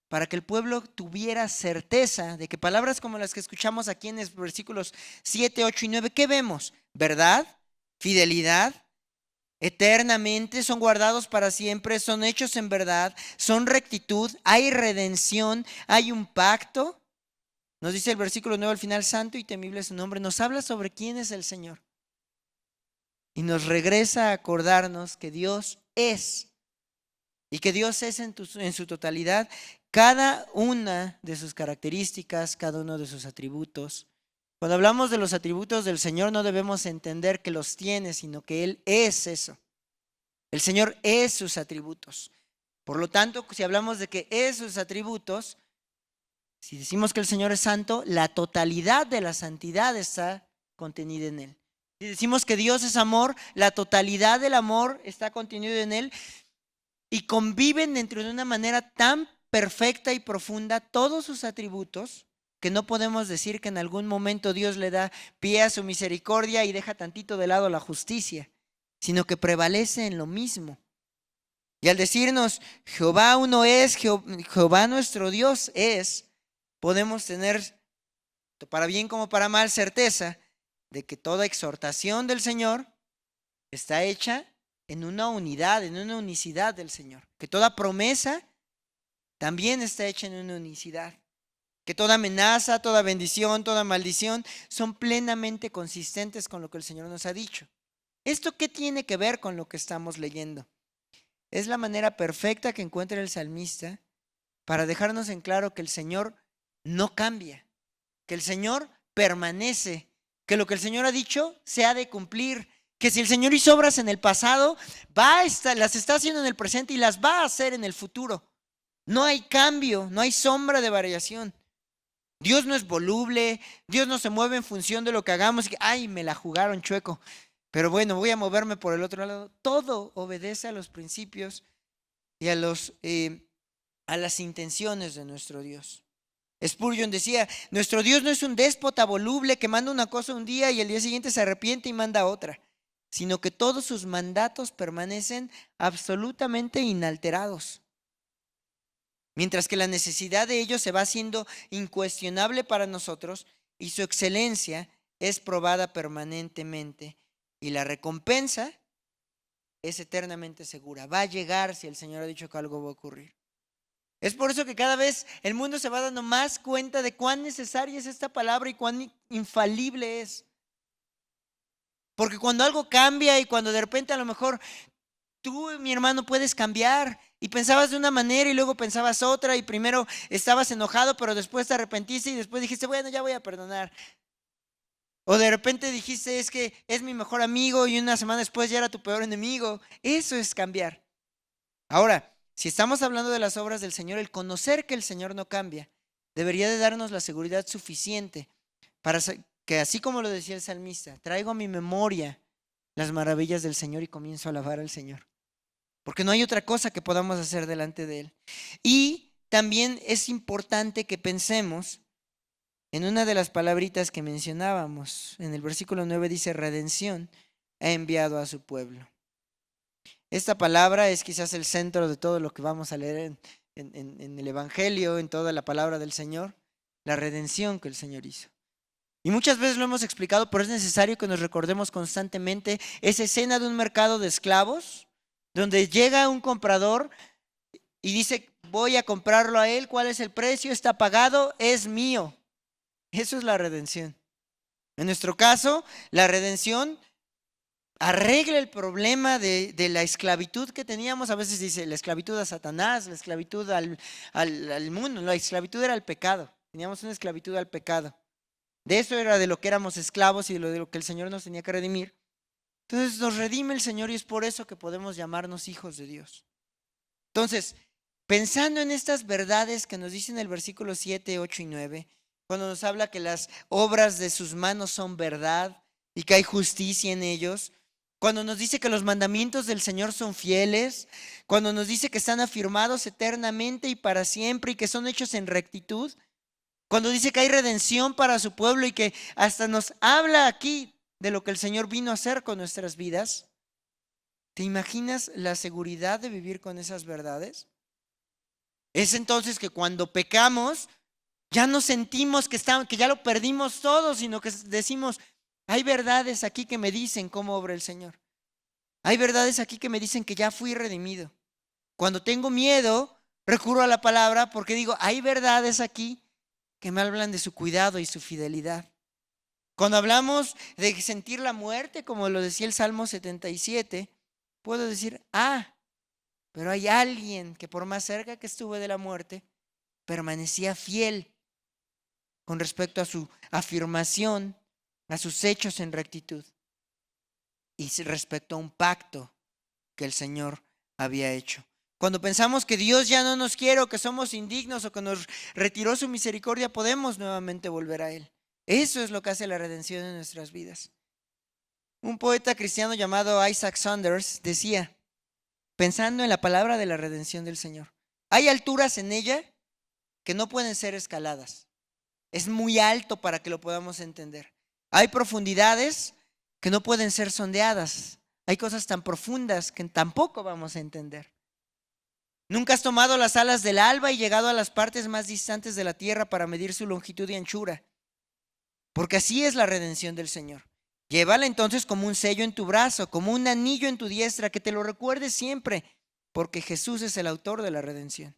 para que el pueblo tuviera certeza de que palabras como las que escuchamos aquí en los versículos 7, 8 y 9, ¿qué vemos? Verdad, fidelidad, eternamente, son guardados para siempre, son hechos en verdad, son rectitud, hay redención, hay un pacto. Nos dice el versículo 9 al final, santo y temible es su nombre, nos habla sobre quién es el Señor. Y nos regresa a acordarnos que Dios es. Y que Dios es en su totalidad, cada una de sus características, cada uno de sus atributos. Cuando hablamos de los atributos del Señor no debemos entender que los tiene, sino que Él es eso. El Señor es sus atributos. Por lo tanto, si hablamos de que es sus atributos, si decimos que el Señor es santo, la totalidad de la santidad está contenida en Él. Si decimos que Dios es amor, la totalidad del amor está contenido en Él y conviven dentro de una manera tan perfecta y profunda todos sus atributos que no podemos decir que en algún momento Dios le da pie a su misericordia y deja tantito de lado la justicia, sino que prevalece en lo mismo. Y al decirnos Jehová uno es, Jehová nuestro Dios es, podemos tener, para bien como para mal, certeza de que toda exhortación del Señor está hecha en una unidad, en una unicidad del Señor. Que toda promesa también está hecha en una unicidad. Que toda amenaza, toda bendición, toda maldición son plenamente consistentes con lo que el Señor nos ha dicho. ¿Esto qué tiene que ver con lo que estamos leyendo? Es la manera perfecta que encuentra el salmista para dejarnos en claro que el Señor no cambia, que el Señor permanece, que lo que el Señor ha dicho se ha de cumplir, que si el Señor hizo obras en el pasado, las está haciendo en el presente y las va a hacer en el futuro. No hay cambio, no hay sombra de variación. Dios no es voluble, Dios no se mueve en función de lo que hagamos. Ay, me la jugaron chueco, pero bueno, voy a moverme por el otro lado. Todo obedece a los principios y a las intenciones de nuestro Dios. Spurgeon decía, nuestro Dios no es un déspota voluble que manda una cosa un día y el día siguiente se arrepiente y manda otra, sino que todos sus mandatos permanecen absolutamente inalterados. Mientras que la necesidad de ellos se va haciendo incuestionable para nosotros y su excelencia es probada permanentemente y la recompensa es eternamente segura. Va a llegar si el Señor ha dicho que algo va a ocurrir. Es por eso que cada vez el mundo se va dando más cuenta de cuán necesaria es esta palabra y cuán infalible es. Porque cuando algo cambia y cuando de repente a lo mejor tú, mi hermano, puedes cambiar y pensabas de una manera y luego pensabas otra y primero estabas enojado pero después te arrepentiste y después dijiste, bueno, ya voy a perdonar. O de repente dijiste, es que es mi mejor amigo y una semana después ya era tu peor enemigo. Eso es cambiar. Ahora, si estamos hablando de las obras del Señor, el conocer que el Señor no cambia debería de darnos la seguridad suficiente para que, así como lo decía el salmista, traigo a mi memoria las maravillas del Señor y comienzo a alabar al Señor. Porque no hay otra cosa que podamos hacer delante de Él. Y también es importante que pensemos en una de las palabritas que mencionábamos. En el versículo 9 dice, redención ha enviado a su pueblo. Esta palabra es quizás el centro de todo lo que vamos a leer en el Evangelio, en toda la palabra del Señor, la redención que el Señor hizo. Y muchas veces lo hemos explicado, pero es necesario que nos recordemos constantemente esa escena de un mercado de esclavos, donde llega un comprador y dice, voy a comprarlo a él, ¿cuál es el precio? Está pagado, es mío. Eso es la redención. En nuestro caso, la redención arregla el problema de la esclavitud que teníamos. A veces dice la esclavitud a Satanás, la esclavitud al mundo. La esclavitud era el pecado. Teníamos una esclavitud al pecado. De eso era de lo que éramos esclavos y de lo que el Señor nos tenía que redimir. Entonces nos redime el Señor y es por eso que podemos llamarnos hijos de Dios. Entonces, pensando en estas verdades que nos dicen el versículo 7, 8 y 9, cuando nos habla que las obras de sus manos son verdad y que hay justicia en ellos, cuando nos dice que los mandamientos del Señor son fieles, cuando nos dice que están afirmados eternamente y para siempre y que son hechos en rectitud, cuando dice que hay redención para su pueblo y que hasta nos habla aquí de lo que el Señor vino a hacer con nuestras vidas, ¿te imaginas la seguridad de vivir con esas verdades? Es entonces que cuando pecamos, ya no sentimos que ya lo perdimos todo, sino que decimos, hay verdades aquí que me dicen cómo obra el Señor. Hay verdades aquí que me dicen que ya fui redimido. Cuando tengo miedo, recurro a la palabra porque digo, hay verdades aquí que me hablan de su cuidado y su fidelidad. Cuando hablamos de sentir la muerte, como lo decía el Salmo 77, puedo decir, pero hay alguien que por más cerca que estuve de la muerte, permanecía fiel con respecto a su afirmación, a sus hechos en rectitud y respecto a un pacto que el Señor había hecho. Cuando pensamos que Dios ya no nos quiere o que somos indignos o que nos retiró su misericordia, podemos nuevamente volver a Él. Eso es lo que hace la redención en nuestras vidas. Un poeta cristiano llamado Isaac Saunders decía, pensando en la palabra de la redención del Señor, hay alturas en ella que no pueden ser escaladas. Es muy alto para que lo podamos entender. Hay profundidades que no pueden ser sondeadas. Hay cosas tan profundas que tampoco vamos a entender. Nunca has tomado las alas del alba y llegado a las partes más distantes de la tierra para medir su longitud y anchura. Porque así es la redención del Señor. Llévala entonces como un sello en tu brazo, como un anillo en tu diestra, que te lo recuerdes siempre, porque Jesús es el autor de la redención.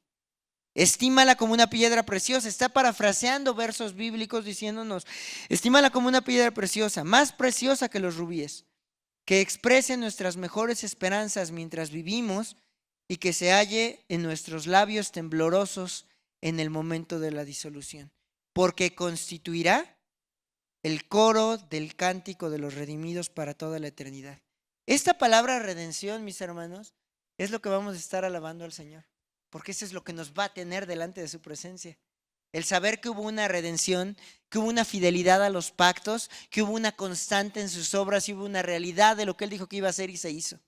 Estímala como una piedra preciosa. Está parafraseando versos bíblicos diciéndonos, estímala como una piedra preciosa, más preciosa que los rubíes, que exprese nuestras mejores esperanzas mientras vivimos y que se halle en nuestros labios temblorosos en el momento de la disolución, porque constituirá el coro del cántico de los redimidos para toda la eternidad. Esta palabra redención, mis hermanos, es lo que vamos a estar alabando al Señor, porque eso es lo que nos va a tener delante de su presencia. El saber que hubo una redención, que hubo una fidelidad a los pactos, que hubo una constante en sus obras y hubo una realidad de lo que Él dijo que iba a hacer y se hizo.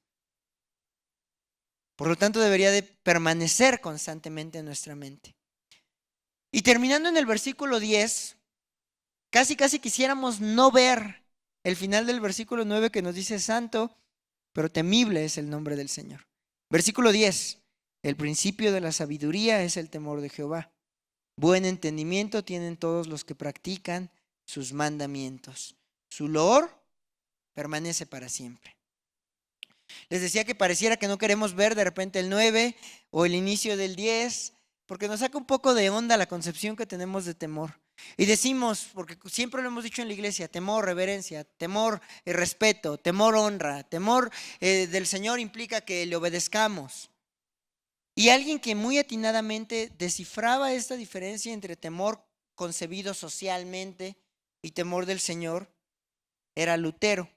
Por lo tanto, debería de permanecer constantemente en nuestra mente. Y terminando en el versículo 10, casi quisiéramos no ver el final del versículo 9 que nos dice santo, pero temible es el nombre del Señor. Versículo 10, el principio de la sabiduría es el temor de Jehová. Buen entendimiento tienen todos los que practican sus mandamientos. Su loor permanece para siempre. Les decía que pareciera que no queremos ver de repente el 9 o el inicio del 10, porque nos saca un poco de onda la concepción que tenemos de temor. Y decimos, porque siempre lo hemos dicho en la iglesia, temor, reverencia, temor, respeto, temor, honra, temor del Señor implica que le obedezcamos. Y alguien que muy atinadamente descifraba esta diferencia entre temor concebido socialmente y temor del Señor era Lutero.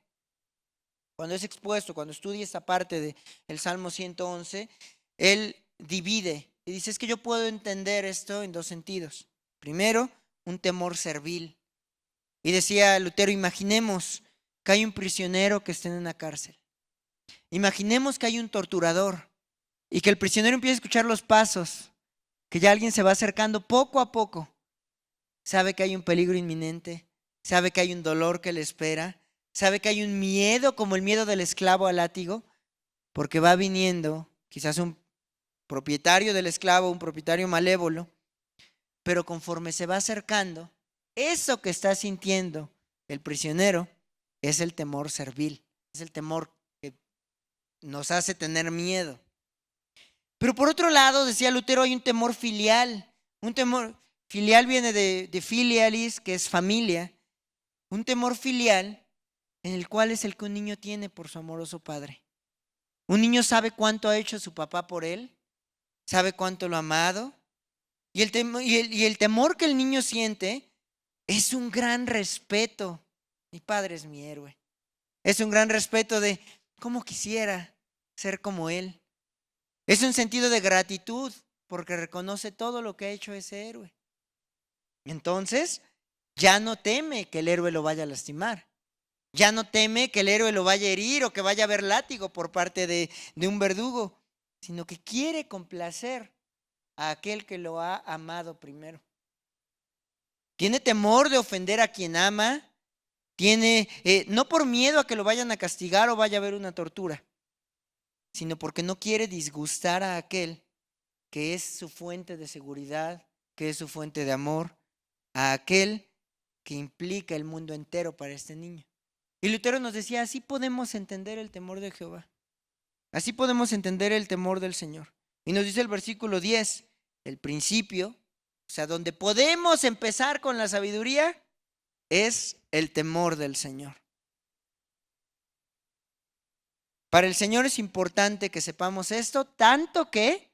Cuando es expuesto, cuando estudia esta parte del Salmo 111, él divide y dice, es que yo puedo entender esto en dos sentidos. Primero, un temor servil. Y decía Lutero, imaginemos que hay un prisionero que está en una cárcel. Imaginemos que hay un torturador y que el prisionero empieza a escuchar los pasos, que ya alguien se va acercando poco a poco. Sabe que hay un peligro inminente, sabe que hay un dolor que le espera, sabe que hay un miedo como el miedo del esclavo al látigo, porque va viniendo quizás un propietario del esclavo, un propietario malévolo, pero conforme se va acercando, eso que está sintiendo el prisionero es el temor servil, es el temor que nos hace tener miedo. Pero por otro lado, decía Lutero, hay un temor filial. Un temor filial viene de filialis, que es familia. Un temor filial en el cual es el que un niño tiene por su amoroso padre. Un niño sabe cuánto ha hecho su papá por él, sabe cuánto lo ha amado. Y el temor que el niño siente es un gran respeto. Mi padre es mi héroe. Es un gran respeto de cómo quisiera ser como él. Es un sentido de gratitud porque reconoce todo lo que ha hecho ese héroe. Entonces, ya no teme que el héroe lo vaya a lastimar. Ya no teme que el héroe lo vaya a herir o que vaya a haber látigo por parte de un verdugo, sino que quiere complacer a aquel que lo ha amado primero. Tiene temor de ofender a quien ama, tiene, no por miedo a que lo vayan a castigar o vaya a haber una tortura, sino porque no quiere disgustar a aquel que es su fuente de seguridad, que es su fuente de amor, a aquel que implica el mundo entero para este niño. Y Lutero nos decía, así podemos entender el temor de Jehová. Así podemos entender el temor del Señor. Y nos dice el versículo 10, el principio, o sea, donde podemos empezar con la sabiduría, es el temor del Señor. Para el Señor es importante que sepamos esto, tanto que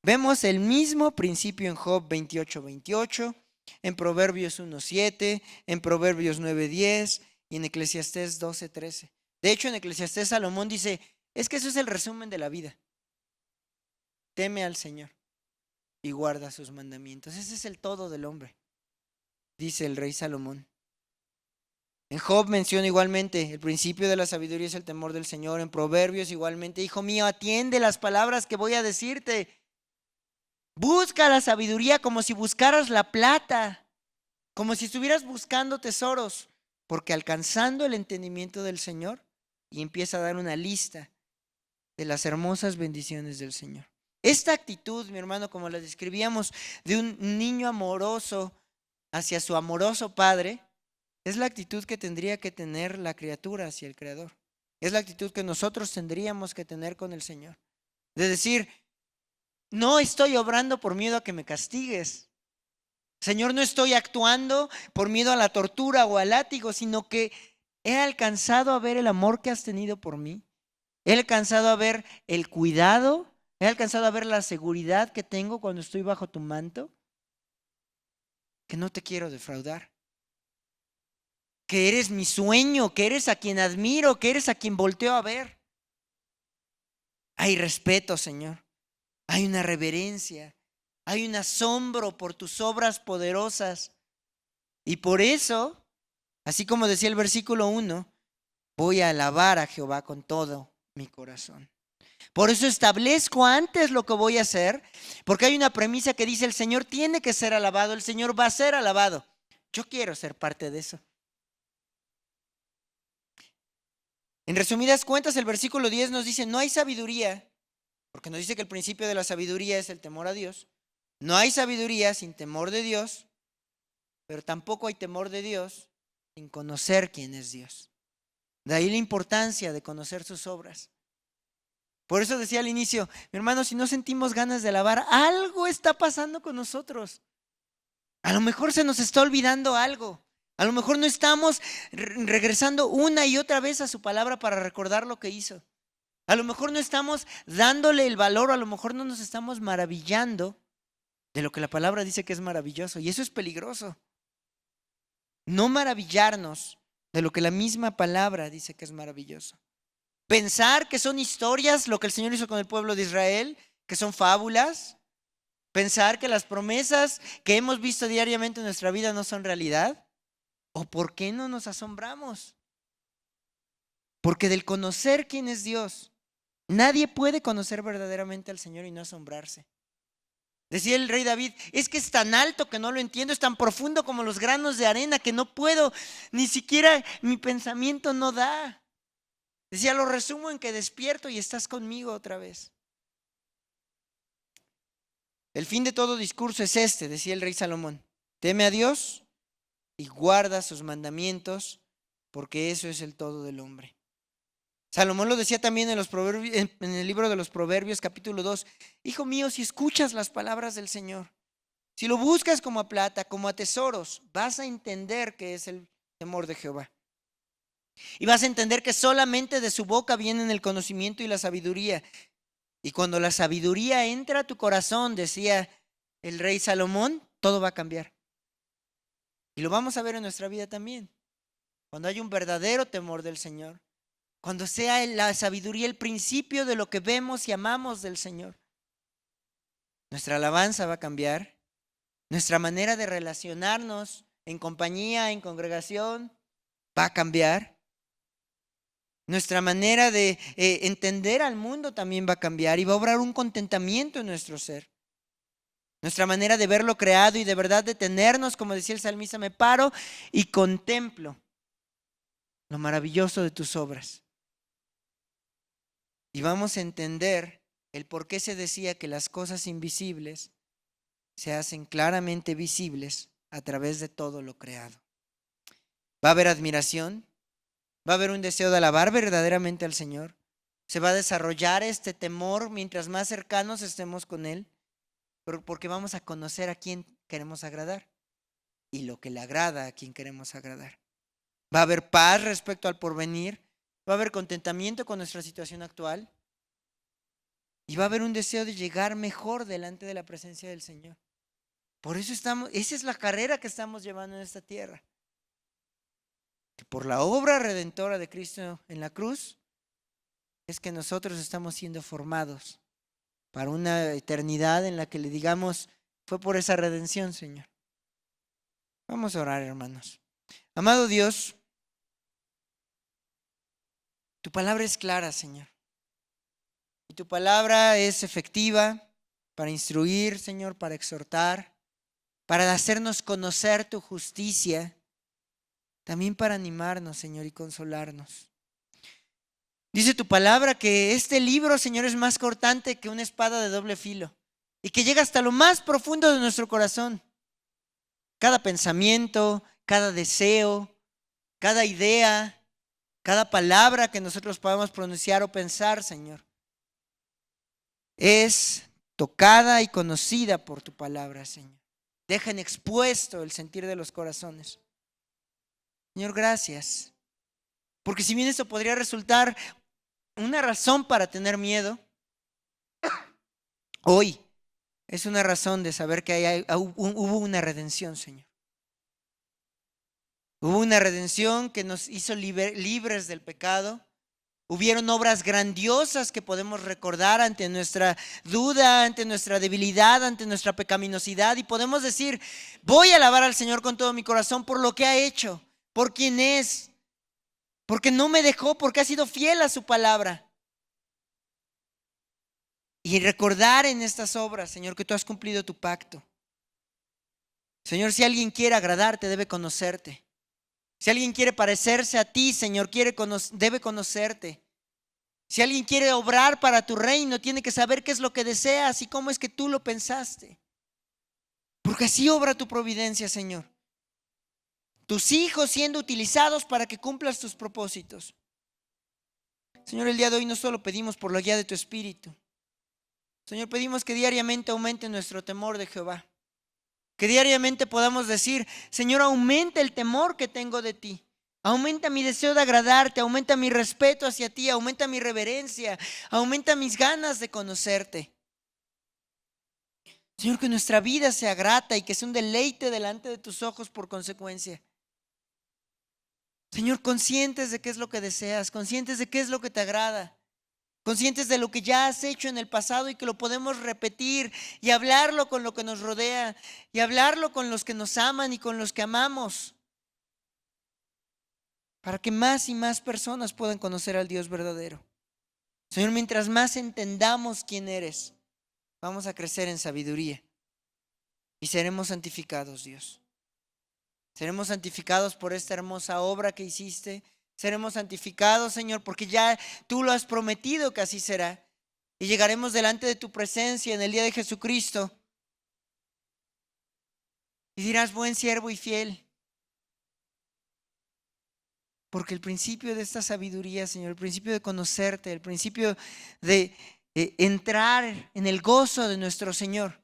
vemos el mismo principio en Job 28:28, en Proverbios 1:7, en Proverbios 9:10 y en Eclesiastés 12:13. De hecho, en Eclesiastés Salomón dice, es que eso es el resumen de la vida. Teme al Señor y guarda sus mandamientos. Ese es el todo del hombre, dice el rey Salomón. En Job menciona igualmente, el principio de la sabiduría es el temor del Señor. En Proverbios igualmente, hijo mío, atiende las palabras que voy a decirte. Busca la sabiduría como si buscaras la plata, como si estuvieras buscando tesoros, porque alcanzando el entendimiento del Señor, y empieza a dar una lista de las hermosas bendiciones del Señor. Esta actitud, mi hermano, como la describíamos, de un niño amoroso hacia su amoroso padre, es la actitud que tendría que tener la criatura hacia el Creador. Es la actitud que nosotros tendríamos que tener con el Señor. De decir, no estoy obrando por miedo a que me castigues. Señor, no estoy actuando por miedo a la tortura o al látigo, sino que he alcanzado a ver el amor que has tenido por mí. He alcanzado a ver el cuidado. He alcanzado a ver la seguridad que tengo cuando estoy bajo tu manto. Que no te quiero defraudar. Que eres mi sueño, que eres a quien admiro, que eres a quien volteo a ver. Hay respeto, Señor. Hay una reverencia. Hay un asombro por tus obras poderosas. Y por eso, así como decía el versículo 1, voy a alabar a Jehová con todo mi corazón. Por eso establezco antes lo que voy a hacer, porque hay una premisa que dice: el Señor tiene que ser alabado, el Señor va a ser alabado. Yo quiero ser parte de eso. En resumidas cuentas, el versículo 10 nos dice: no hay sabiduría, porque nos dice que el principio de la sabiduría es el temor a Dios. No hay sabiduría sin temor de Dios, pero tampoco hay temor de Dios sin conocer quién es Dios. De ahí la importancia de conocer sus obras. Por eso decía al inicio, mi hermano, si no sentimos ganas de alabar, algo está pasando con nosotros. A lo mejor se nos está olvidando algo. A lo mejor no estamos regresando una y otra vez a su palabra para recordar lo que hizo. A lo mejor no estamos dándole el valor, a lo mejor no nos estamos maravillando de lo que la palabra dice que es maravilloso. Y eso es peligroso. No maravillarnos de lo que la misma palabra dice que es maravilloso. Pensar que son historias lo que el Señor hizo con el pueblo de Israel, que son fábulas. Pensar que las promesas que hemos visto diariamente en nuestra vida no son realidad. ¿O por qué no nos asombramos? Porque del conocer quién es Dios, nadie puede conocer verdaderamente al Señor y no asombrarse. Decía el rey David, es que es tan alto que no lo entiendo, es tan profundo como los granos de arena que no puedo, ni siquiera mi pensamiento no da. Decía, lo resumo en que despierto y estás conmigo otra vez. El fin de todo discurso es este, decía el rey Salomón: teme a Dios y guarda sus mandamientos, porque eso es el todo del hombre. Salomón lo decía también en el libro de los Proverbios, capítulo 2. Hijo mío, si escuchas las palabras del Señor, si lo buscas como a plata, como a tesoros, vas a entender que es el temor de Jehová. Y vas a entender que solamente de su boca vienen el conocimiento y la sabiduría. Y cuando la sabiduría entra a tu corazón, decía el rey Salomón, todo va a cambiar. Y lo vamos a ver en nuestra vida también. Cuando hay un verdadero temor del Señor, cuando sea la sabiduría el principio de lo que vemos y amamos del Señor, nuestra alabanza va a cambiar, nuestra manera de relacionarnos en compañía, en congregación, va a cambiar. Nuestra manera de entender al mundo también va a cambiar y va a obrar un contentamiento en nuestro ser. Nuestra manera de ver lo creado y de verdad detenernos, como decía el salmista, me paro y contemplo lo maravilloso de tus obras. Y vamos a entender el por qué se decía que las cosas invisibles se hacen claramente visibles a través de todo lo creado. Va a haber admiración, va a haber un deseo de alabar verdaderamente al Señor. Se va a desarrollar este temor mientras más cercanos estemos con Él, porque vamos a conocer a quién queremos agradar y lo que le agrada a quien queremos agradar. Va a haber paz respecto al porvenir, va a haber contentamiento con nuestra situación actual y va a haber un deseo de llegar mejor delante de la presencia del Señor. Por eso esa es la carrera que estamos llevando en esta tierra. Que por la obra redentora de Cristo en la cruz, es que nosotros estamos siendo formados para una eternidad en la que le digamos, fue por esa redención, Señor. Vamos a orar, hermanos. Amado Dios, Tu palabra es clara, Señor. Y tu palabra es efectiva para instruir, Señor, para exhortar, para hacernos conocer tu justicia, también para animarnos, Señor, y consolarnos. Dice tu palabra que este libro, Señor, es más cortante que una espada de doble filo y que llega hasta lo más profundo de nuestro corazón. Cada pensamiento, cada deseo, cada idea, cada palabra que nosotros podamos pronunciar o pensar, Señor, es tocada y conocida por tu palabra, Señor. Deja en expuesto el sentir de los corazones. Señor, gracias. Porque si bien esto podría resultar una razón para tener miedo, hoy es una razón de saber que hubo una redención, Señor. Hubo una redención que nos hizo libres del pecado. Hubieron obras grandiosas que podemos recordar ante nuestra duda, ante nuestra debilidad, ante nuestra pecaminosidad. Y podemos decir, voy a alabar al Señor con todo mi corazón por lo que ha hecho, por quien es, porque no me dejó, porque ha sido fiel a su palabra. Y recordar en estas obras, Señor, que tú has cumplido tu pacto. Señor, si alguien quiere agradarte, debe conocerte. Si alguien quiere parecerse a ti, Señor, debe conocerte. Si alguien quiere obrar para tu reino, tiene que saber qué es lo que deseas y cómo es que tú lo pensaste. Porque así obra tu providencia, Señor. Tus hijos siendo utilizados para que cumplas tus propósitos. Señor, el día de hoy no solo pedimos por la guía de tu Espíritu. Señor, pedimos que diariamente aumente nuestro temor de Jehová. Que diariamente podamos decir, Señor, aumenta el temor que tengo de ti. Aumenta mi deseo de agradarte, aumenta mi respeto hacia ti, aumenta mi reverencia, aumenta mis ganas de conocerte. Señor, que nuestra vida sea grata y que sea un deleite delante de tus ojos por consecuencia. Señor, conscientes de qué es lo que deseas, conscientes de qué es lo que te agrada. Conscientes de lo que ya has hecho en el pasado y que lo podemos repetir y hablarlo con lo que nos rodea y hablarlo con los que nos aman y con los que amamos, para que más y más personas puedan conocer al Dios verdadero. Señor, mientras más entendamos quién eres, vamos a crecer en sabiduría y seremos santificados, Dios. Seremos santificados por esta hermosa obra que hiciste. Seremos santificados, Señor, porque ya tú lo has prometido que así será. Y llegaremos delante de tu presencia en el día de Jesucristo. Y dirás, buen siervo y fiel. Porque el principio de esta sabiduría, Señor, el principio de conocerte, el principio de entrar en el gozo de nuestro Señor,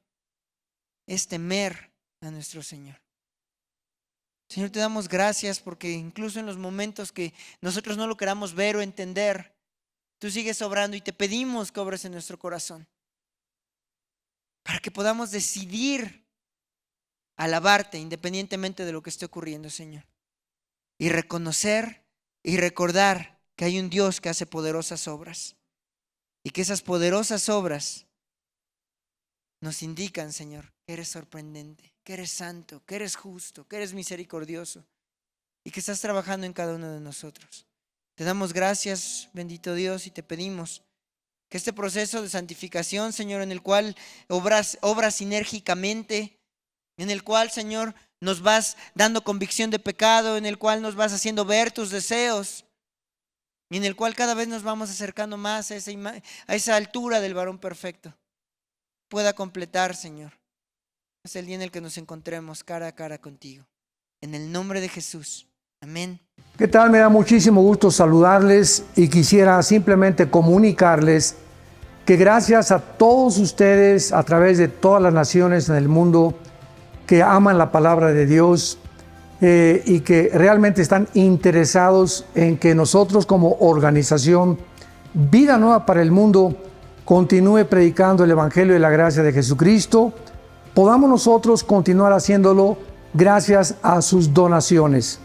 es temer a nuestro Señor. Señor, te damos gracias porque incluso en los momentos que nosotros no lo queramos ver o entender, tú sigues obrando y te pedimos que obres en nuestro corazón para que podamos decidir alabarte independientemente de lo que esté ocurriendo, Señor, y reconocer y recordar que hay un Dios que hace poderosas obras y que esas poderosas obras nos indican, Señor, que eres sorprendente, que eres santo, que eres justo, que eres misericordioso y que estás trabajando en cada uno de nosotros. Te damos gracias, bendito Dios, y te pedimos que este proceso de santificación, Señor, en el cual obras sinérgicamente, en el cual, Señor, nos vas dando convicción de pecado, en el cual nos vas haciendo ver tus deseos y en el cual cada vez nos vamos acercando más a esa altura del varón perfecto, pueda completar, Señor. Es el día en el que nos encontremos cara a cara contigo. En el nombre de Jesús. Amén. ¿Qué tal? Me da muchísimo gusto saludarles y quisiera simplemente comunicarles que gracias a todos ustedes a través de todas las naciones en el mundo que aman la palabra de Dios y que realmente están interesados en que nosotros como organización Vida Nueva para el Mundo continúe predicando el Evangelio de la gracia de Jesucristo, podamos nosotros continuar haciéndolo gracias a sus donaciones.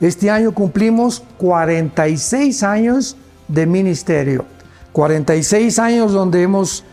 Este año cumplimos 46 años de ministerio, 46 años donde hemos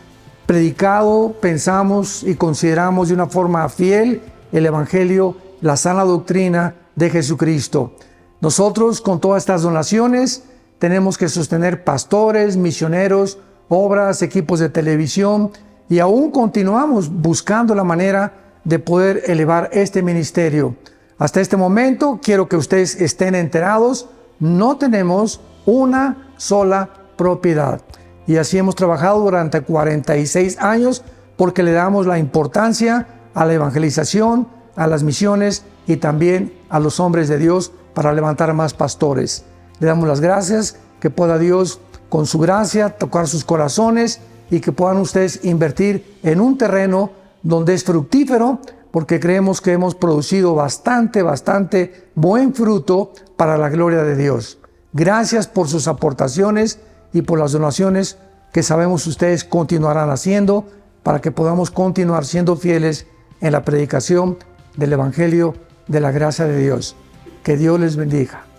predicado, pensamos y consideramos de una forma fiel el Evangelio, la sana doctrina de Jesucristo. Nosotros con todas estas donaciones tenemos que sostener pastores, misioneros, obras, equipos de televisión, y aún continuamos buscando la manera de poder elevar este ministerio. Hasta este momento, quiero que ustedes estén enterados, no tenemos una sola propiedad. Y así hemos trabajado durante 46 años porque le damos la importancia a la evangelización, a las misiones y también a los hombres de Dios para levantar más pastores. Le damos las gracias, que pueda Dios con su gracia tocar sus corazones y que puedan ustedes invertir en un terreno donde es fructífero, porque creemos que hemos producido bastante buen fruto para la gloria de Dios. Gracias por sus aportaciones y por las donaciones que sabemos ustedes continuarán haciendo para que podamos continuar siendo fieles en la predicación del Evangelio de la gracia de Dios. Que Dios les bendiga.